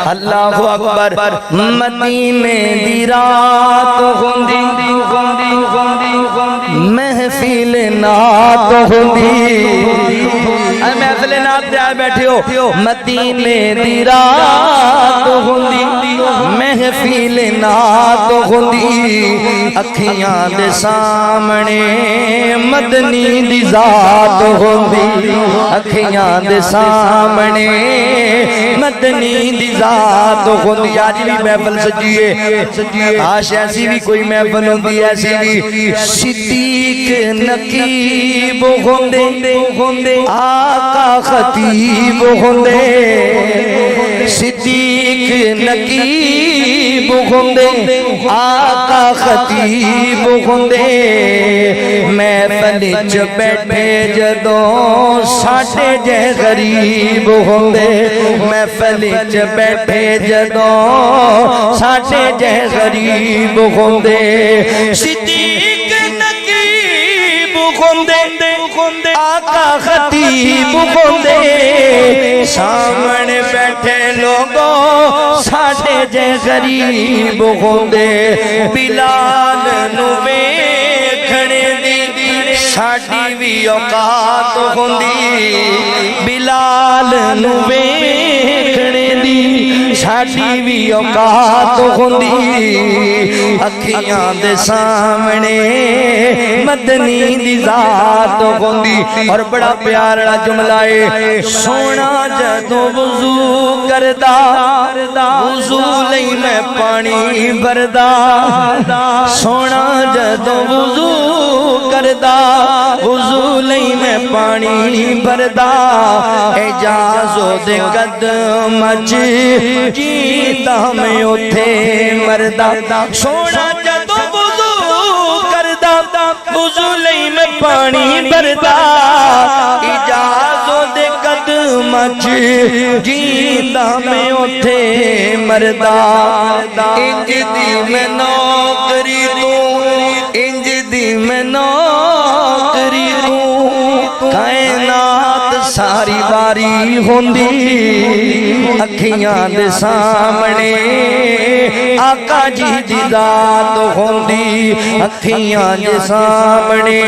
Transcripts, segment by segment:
اللہ اکبر مدینے دی رات ہوندی محفل نات ہوندی محفل نات تے آئے بیٹھے ہو مدینے دی رات ہوندی محفل نات ہوندی اکھیاں دے سامنے مدنی دی ذات ہوندی اکھیاں دے سامنے مدنی دی ذات ہوندی آج بھی محفل سجیے آش ایسی بھی کوئی محفل ہوندی ایسی بھی صدیق نقیب ہوندے آقا خطیب ہوندے صدیق نقیب ہوندے آقا خطیب ہوندے محفل وچ بیٹھے جدوں ساڈے جے غریب ہوندے محفل وچ بیٹھے جدوں ساڈے جے غریب ہوندے صدیق نقیب ہوندے آقا خطیب ہوندے سامنے بیٹھے لوگوں ساڈے جے غریب ہوندے بلال نو ویکھنے دی ساڈی وی اوقات ہوندی بلال نو ویکھنے دی ساڈی وی اوقات ہوندی اکھیاں دے سامنے مدنی دی ذات ہوندی اور بڑا پیارا جملہ ہے سونا جدوں وضو کردا وضو لئی میں پانی بھردا سونا جدوں وضو کردا وضو لئی میں پانی بھردا اجازو دے قدم وچ جیتا میں اوتھے مردا سونا جدوں وضو کردا وضو لئی میں پانی بھردا اجازو دے قدم وچ جیتا میں اوتھے مردا انج دی میں نوکری تو انج دی میں نوکری تو کائنات ساری واری ہوندی اکھیاں دے سامنے آقا جی دی ذات ہوندی اکھیاں دے سامنے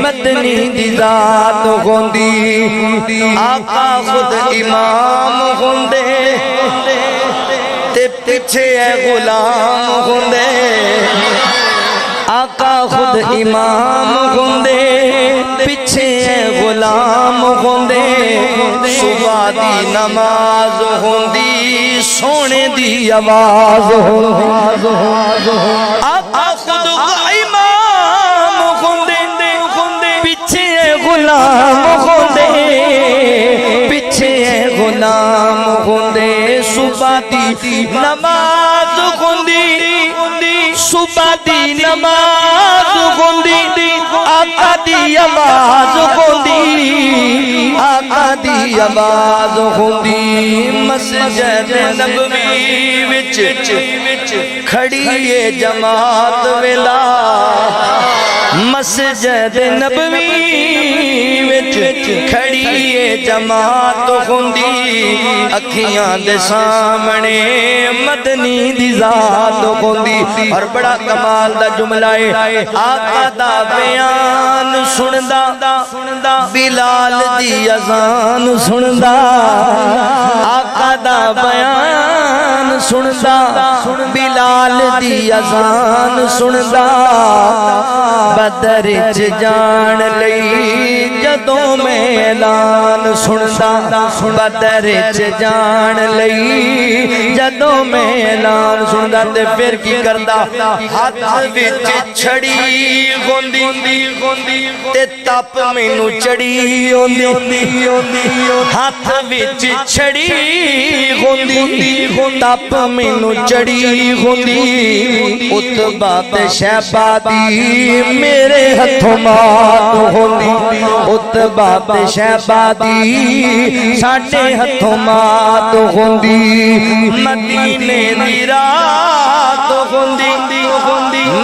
مدنی دی ذات ہوندی آقا خود امام ہوندے تے پیچھے اے غلام ہوندے آقا خود امام ہوندے پیچھے غلام ہوندے صبح دی نماز ہوندی سونے دی آواز ہوندی آقا خود امام ہوندے پیچھے غلام ہوندے پیچھے غلام ہوندے صبح دی نماز ہوندی صبح دی نماز ہوندی آقا دی آواز ہوندی آقا دی آواز ہوندی مسجد نبوی وچ کھڑی ہے جماعت ویلا مسجد نبوی وچ کھڑی ہے جماعت ہوندی اکھیاں دے سامنے مدنی دی ذات ہوندی اور بڑا کمال دا جملہ ہے آقا دا بیان سندا بلال دی اذان سندا آقا دا بیان سندا بلال دی اذان سندا بدر چ جان لئی جدوں میں اعلان سندا بدر چ جان لئی جدوں میں اعلان سندا تے پھر کی کردا ہاتھ وچ چھڑی ہوندی تے تپ مینوں چڑی ہوندی ہاتھ وچ چھڑی ہوندی تپ مینوں چڑی ہوندی اتبا تے شیبہ دی میرے ہتھوں مات ہوندی اتبا تے شیبہ دی ساڈے ہتھوں مات ہوندی مدینے دی رات ہوندی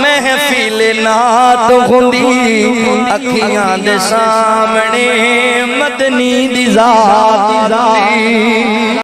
محفل نات ہوندی اکھیاں دے سامنے مدنی دی ذات